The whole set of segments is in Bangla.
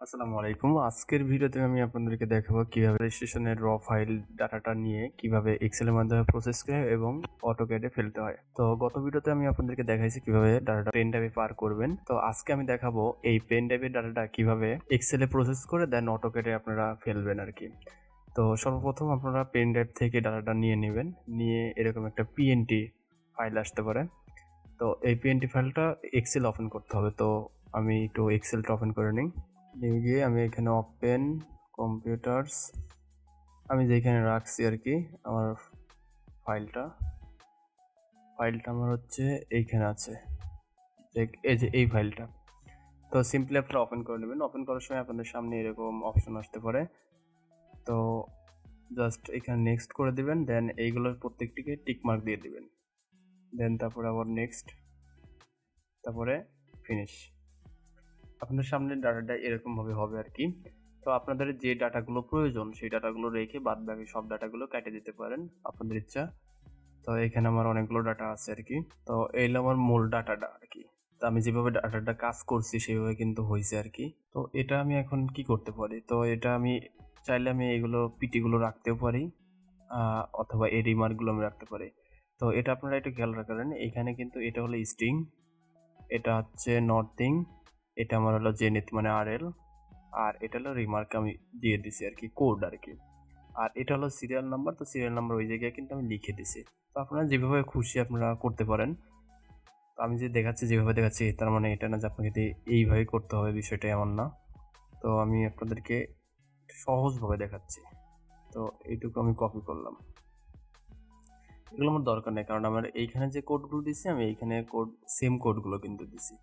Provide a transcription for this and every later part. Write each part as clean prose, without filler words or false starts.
আসসালামু আলাইকুম। আজকের ভিডিওতে আমি আপনাদেরকে দেখাবো কিভাবে রেজিস্ট্রেশনের র ফাইল ডাটাটা নিয়ে কিভাবে এক্সেল এর মাধ্যমে প্রসেস করে এবং অটোক্যাডে ফেলতে হয়। তো গত ভিডিওতে আমি আপনাদেরকে দেখাইছি কিভাবে ডাটাটা পেন ড্রাইভে পার করবেন। তো আজকে আমি দেখাবো এই পেন ড্রাইভের ডাটাটা কিভাবে এক্সেলে প্রসেস করে দেন অটোক্যাডে আপনারা ফেলবেন আর কি। তো সর্বপ্রথম আপনারা পেন ড্রাইভ থেকে ডাটাটা নিয়ে নেবেন, নিয়ে এরকম একটা পিএনটি ফাইল আসতে পারে। তো এই পিএনটি ফাইলটা এক্সেল ওপেন করতে হবে। তো আমি একটু এক্সেলটা ওপেন করে নিই। নিয়ে গিয়ে আমি এখানে ওপেন কম্পিউটার্স আমি যেখানে রাখছি আর কি আমার ফাইলটা আমার হচ্ছে এইখানে আছে, এই যে এই ফাইলটা। তো সিম্পলি আপনারা ওপেন করে নেবেন। ওপেন করার সময় আপনাদের সামনে এরকম অপশন আসতে পারে। তো জাস্ট এখানে নেক্সট করে দিবেন, দেন এইগুলোর প্রত্যেকটিকে টিক মার্ক দিয়ে দিবেন, দেন তারপরে আবার নেক্সট, তারপরে ফিনিশ। আপনাদের সামনে ডাটাটা এরকম ভাবে হবে আর কি। তো আপনাদের যে ডাটাগুলো প্রয়োজন সেই ডাটাগুলো রেখে বাদ বাকি সব ডাটাগুলো কেটে দিতে পারেন আপনাদের ইচ্ছা। তো এখানে আমার অনেকগুলো ডাটা আছে আর কি। তো এই হলো আমার মূল ডাটাটা আর কি। তো আমি যেভাবে ডাটাটা কাজ করছি সেভাবে কিন্তু হয়েছে আর কি। তো এটা আমি এখন কি করতে পারি, তো এটা আমি চাইলে আমি এগুলো পিটিগুলো রাখতেও পারি, অথবা এই রিমার্কগুলো আমি রাখতে পারি। তো এটা আপনারা একটু খেয়াল রাখবেন, এখানে কিন্তু এটা হলো স্ট্রিং, এটা হচ্ছে নর্থিং, এটা আমার হলো জেনিথ মানে আরএল, আর এটা হলো রিমার্ক আমি দিয়ে দিছি আর কি, কোড আর কি। আর এটা হলো সিরিয়াল নাম্বার, তো সিরিয়াল নাম্বার ওই জায়গায় কিন্তু আমি লিখে দিছি। তো আপনারা যেভাবে খুশি আপনারা করতে পারেন। তো আমি যে দেখাচ্ছি যেভাবে দেখাচ্ছি তার মানে এটা না যে আপনাকে এইভাবে করতে হবে, বিষয়টা এমন না। তো আমি আপনাদেরকে সহজভাবে দেখাচ্ছি। তো এইটুকু আমি কপি করলাম, এগুলো আমার দরকার নেই, কারণ আমার এইখানে যে কোডগুলো দিছি আমি এইখানে সেম কোডগুলো কিন্তু দিছি।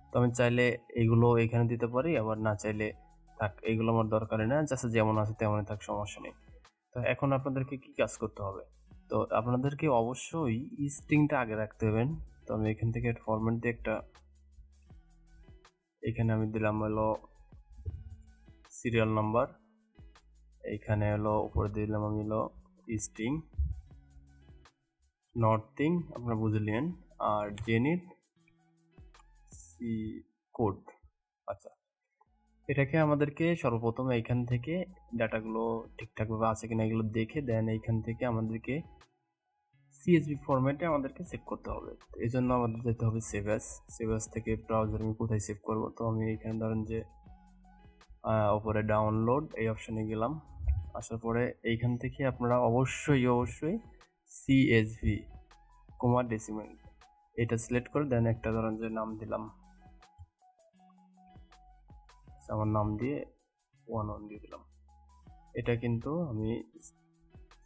তো আমি চাইলে এইগুলো এখানে দিতে পারি, আবার না চাইলে থাক, এইগুলো আমার দরকারই না, জাস্ট যেমন আছে তেমনই থাক, সমস্যা নেই। তো এখন আপনাদেরকে কি কাজ করতে হবে, তো আপনাদেরকে অবশ্যই স্ট্রিংটা আগে রাখতে হবেন। তো আমি এখান থেকে ফরম্যাট দিয়ে একটা, এখানে আমি দিলাম হলো সিরিয়াল নাম্বার, এইখানে হলো উপরে দিলাম আমি হলো স্ট্রিং নর্থিং, আপনারা বুঝে নিন, আর জেনিথ সি কোড। আচ্ছা, এটাকে আমাদেরকে সর্বপ্রথম এইখান থেকে ডাটাগুলো ঠিকঠাকভাবে আছে কিনা এগুলো দেখে দেন এইখান থেকে আমাদেরকে সিএসভি ফরম্যাটে আমাদেরকে সেভ করতে হবে। তো এই জন্য আমাদের যেতে হবে সেভ অ্যাজ থেকে ব্রাউজার আমি কোথায় সেভ করব। তো আমি এখানে ধরেন যে ওপরে ডাউনলোড এই অপশানে গেলাম, আসার পরে এইখান থেকে আপনারা অবশ্যই সিএসভি কোমা ডেসিমেল এটা সিলেক্ট করে দেন একটা ধরেন যে নাম দিলাম, আমার নাম দিয়ে 1 দিয়ে দিলাম। এটা কিন্তু আমি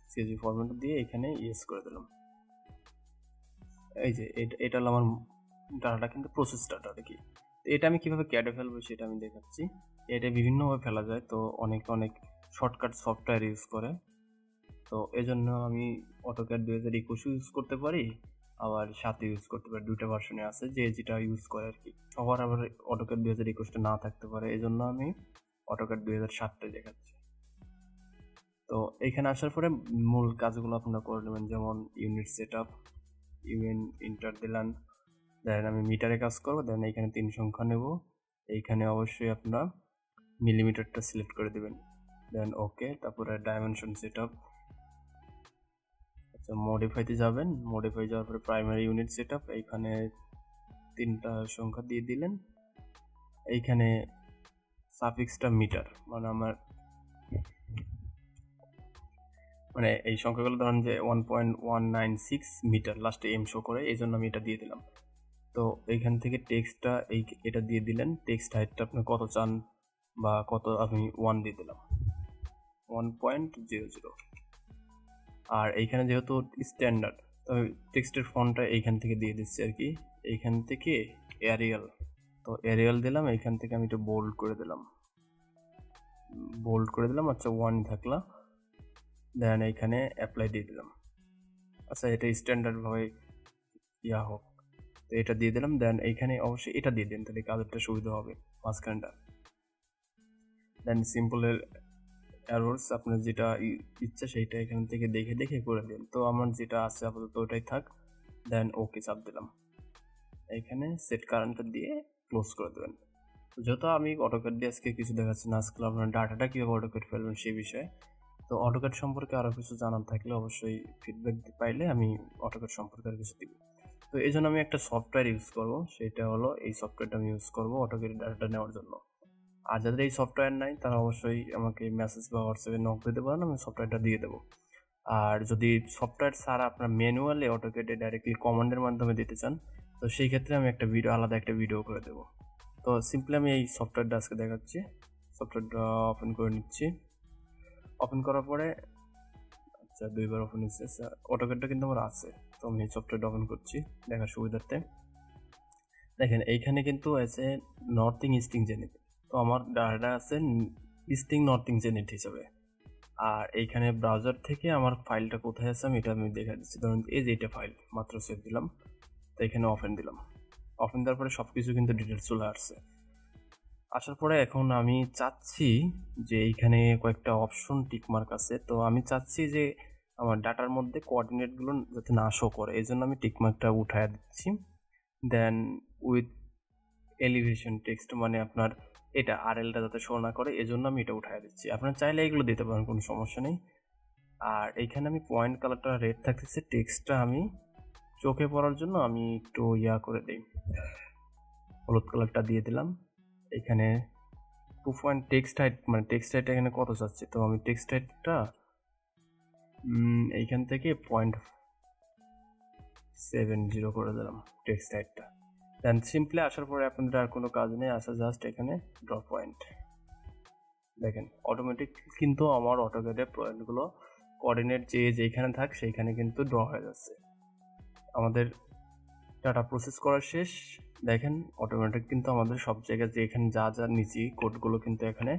সিএসভি ফরম্যাট দিয়ে এখানে ইয়েস করে দিলাম। এই যে এটা হলো আমার ডাটাটা, কিন্তু প্রসেস ডাটা আর কি। এটা আমি কিভাবে ক্যাডে ফেলবো সেটা আমি দেখাচ্ছি। এটা বিভিন্নভাবে ফেলা যায়, তো অনেক শর্টকাট সফটওয়্যার ইউজ করে। তো এজন্য আমি অটোক্যাড 2021 ইউজ করতে পারি, আবার 7 ইউজ করতে পারি, দুইটা ভার্সনে আছে, যে যেটা ইউজ করে আর কি। সবার আবার অটোক্যাড 2021টা না থাকতে পারে, এজন্য আমি অটোক্যাড 2007টা দেখাচ্ছি। তো এখানে আসার পরে মূল কাজগুলো আপনারা করে নেবেন, যেমন unit set up, UN inter দিলাম, দেন আমি মিটারে কাজ করবো, দেন এখানে 3 সংখ্যা নেব, এইখানে অবশ্যই আপনার মিলিমিটারটা সিলেক্ট করে দেবেন, দেন ওকে। তারপরে ডাইমেনশন সেট আপ, আচ্ছা মডিফাইতে যাবেন, মডিফাই যাওয়ার পরে প্রাইমারি ইউনিট সেট আপ, এইখানে 3টা সংখ্যা দিয়ে দিলেন, এইখানে সাফিক্সটা মিটার মানে এই সংখ্যাগুলো ধরেন যে 1.196 মিটার, লাস্টে এম শো করে, এই জন্য আমি এটা দিয়ে দিলাম। তো এইখান থেকে টেক্সটটা এটা দিয়ে দিলেন, টেক্সট হাইটটা আপনি কত চান বা কত, আমি 1 দিয়ে দিলাম, 1.00। আর এইখানে যেহেতু স্ট্যান্ডার্ড, তো টেক্সটের ফন্টটা এইখান থেকে দিয়ে দিচ্ছি আর কি, এইখান থেকে এরিয়াল, তো এরিয়াল দিলাম, এইখান থেকে আমি একটু বোল্ড করে দিলাম, আচ্ছা 1 থাকলা, দেন এইখানে অ্যাপ্লাই দিয়ে দিলাম। আচ্ছা এটা স্ট্যান্ডার্ড ভাবে ইয়া হোক, তো এটা দিয়ে দিলাম, দেন এইখানে অবশ্যই এটা দিয়ে দিন, তাহলে কাজটা সুবিধা হবে মাঝখানটা। দেন সিম্পলের অ্যারোস আপনার যেটা ইচ্ছা সেইটা এখান থেকে দেখে করে দিন। তো আমার যেটা আছে আপাতত ওটাই থাক, দেন ওকে চাপ দিলাম, এইখানে সেট কারেন্টটা দিয়ে ক্লোজ করে দেবেন। যেহেতু আমি অটোক্যাড দিয়ে আজকে কিছু দেখাচ্ছি না, আজকে আপনার ডাটাটা কীভাবে অটোক্যাড ফেলবেন সেই বিষয়ে। তো অটোক্যাড সম্পর্কে আরও কিছু জানার থাকলে অবশ্যই ফিডব্যাক পাইলে আমি অটোক্যাড সম্পর্কে আর কিছু দিব। তো এই জন্য আমি একটা সফটওয়্যার ইউজ করব, সেটা হলো এই সফটওয়্যারটা আমি ইউজ করব অটোক্যাড ডাটাটা নেওয়ার জন্য। আর যাদের এই সফটওয়্যার নাই তারা অবশ্যই আমাকে মেসেজ বা হোয়াটসঅ্যাপে নক দিতে পারেন, আমি সফটওয়্যারটা দিয়ে দেবো। আর যদি সফটওয়্যার ছাড়া আপনার ম্যানুয়ালি অটোক্যাডে ডাইরেক্টলি কমান্ডের মাধ্যমে দিতে চান, তো সেই ক্ষেত্রে আমি আলাদা একটা ভিডিও করে দেবো। তো সিম্পলি আমি এই সফটওয়্যারটা আজকে দেখাচ্ছি। সফটওয়্যারটা ওপেন করে নিচ্ছি। ওপেন করার পরে আচ্ছা 2বার ওপেন হচ্ছে, অটোক্যাডটা কিন্তু আমার আছে। তো আমি এই সফটওয়্যারটা ওপেন করছি দেখার সুবিধার্থে। দেখেন এইখানে কিন্তু আছে নর্থিং ইস্টিং জেনিথ। তো আমার ডাটা আছে ইস্টিং নর্থিং জেনিথ হিসাবে। আর এইখানে ব্রাউজার থেকে আমার ফাইলটা কোথায় আছে আমি দেখা দিচ্ছি। ধরুন এই যে এটা ফাইল, মাত্র সেভ দিলাম। তো এখানে ওপেন দিলাম। ওপেন দেওয়ার পরে সব কিছু কিন্তু ডিটেলস চলে আসছে। আসার পরে এখন আমি চাচ্ছি যে এইখানে কয়েকটা অপশন টিকমার্ক আছে, তো আমি চাচ্ছি যে আমার ডাটার মধ্যে কোঅর্ডিনেটগুলো যাতে না শো করে, এই জন্য আমি টিকমার্কটা উঠায় দিচ্ছি। দেন উইথ এলিভেশন টেক্সট, মানে আপনার এটা আরএলটা যাতে শো না করে এজন্য আমি এটা উঠায় দিচ্ছি। আপনারা চাইলে এগুলো দিতে পারেন, কোনো সমস্যা নেই। আর এইখানে আমি পয়েন্ট কালারটা রেড থাকতেছে, টেক্সটটা আমি চোখে পড়ার জন্য আমি একটু করে দিই, হলুদ কালারটা দিয়ে দিলাম। এখানে 2 পয়েন্ট টেক্সট হাইট, মানে টেক্সট হাইটটা এখানে কত চাচ্ছি, তো আমি টেক্সট হাইটটা এইখান থেকে 0.70 করে দিলাম টেক্সট হাইটটা। দেন সিম্পলি আসার পরে আপনাদের আর কোনো কাজ নেই, আসা জাস্ট এখানে ড্র পয়েন্ট। দেখেন অটোমেটিক কিন্তু আমার অটোক্যাডের পয়েন্টগুলো কোঅর্ডিনেট যেখানে থাক সেইখানে কিন্তু ড্র হয়ে যাচ্ছে। আমাদের ডাটা প্রসেস করা শেষ। দেখেন অটোমেটিক কিন্তু আমাদের সব জায়গায় যে এখানে যা যা নিচে কোডগুলো কিন্তু এখানে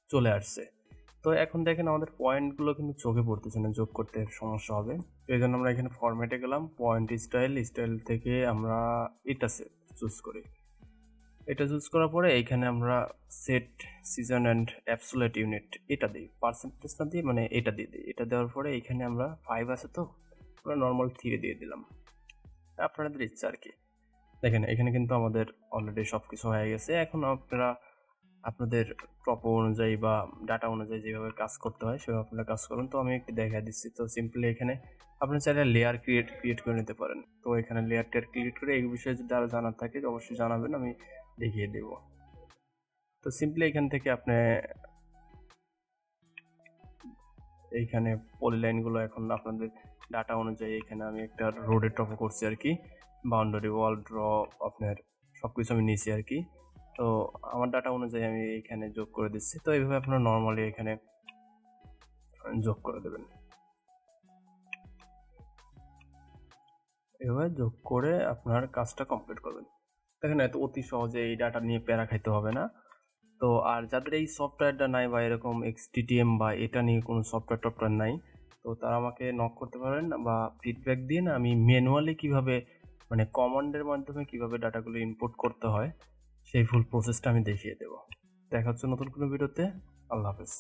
চলে আসছে। তো এখন দেখেন আমাদের পয়েন্টগুলো কিন্তু চোখে পড়তেছে না, যোগ করতে সমস্যা হবে। তো এই জন্য আমরা এখানে ফরম্যাটে গেলাম, পয়েন্ট স্টাইল থেকে আমরা এটা চুজ করি। এটা চুজ করার পরে এইখানে আমরা set season and absolute unit এটা দিই, পার্সেন্টেজ না দিয়ে মানে এটা দিয়ে দিই। এটা দেওয়ার পরে এইখানে আমরা 5 আছে, তো আমরা নর্মাল 3 দিয়ে দিলাম, আপনাদের ইচ্ছা আর কি। দেখেন এখানে কিন্তু আমাদের অলরেডি সব কিছু হয়ে গেছে। এখন আপনারা আপনাদের প্রপার অনুযায়ী বা ডাটা অনুযায়ী যেভাবে কাজ করতে হয় সেভাবে আপনারা কাজ করুন। তো আমি একটু দেখা দিচ্ছি। তো সিম্পলি এখানে আপনারা চাইলে লেয়ার ক্রিয়েট করে নিতে পারেন। তো এখানে লেয়ার ক্রিয়েট করে এই বিষয়ে যদি আরও জানার থাকে অবশ্যই জানাবেন, আমি দেখিয়ে দেব। তো সিম্পলি এখান থেকে আপনি এইখানে পলিলাইনগুলো এখন আপনাদের ডাটা অনুযায়ী এখানে আমি একটা রোডের টপ করছি আর কি, বাউন্ডারি ওয়াল ড্র আপনার সব কিছু আমি নিয়েছি আর কি। তো আমার ডাটা অনুযায়ী আমি এখানে যোগ করে দিচ্ছি। তো এইভাবে আপনারা নর্মালি এখানে যোগ করে দেবেন, এভাবে যোগ করে আপনার কাজটা কমপ্লিট করবেন। দেখেন এত অতি সহজে এই ডাটা নিয়ে প্যারা খাইতে হবে না। তো আর যাদের এই সফটওয়্যারটা নাই বা এরকম XDTM বা এটা নিয়ে কোনো সফটওয়্যার নাই, তো তারা আমাকে নক করতে পারেন বা ফিডব্যাক দিন। আমি ম্যানুয়ালি কিভাবে মানে কমান্ডের মাধ্যমে কিভাবে ডাটাগুলো ইনপুট করতে হয় সেই ফুল প্রসেসটা আমি দেখিয়ে দেবো। দেখা হচ্ছে নতুন কোনো ভিডিওতে। আল্লাহ হাফেজ।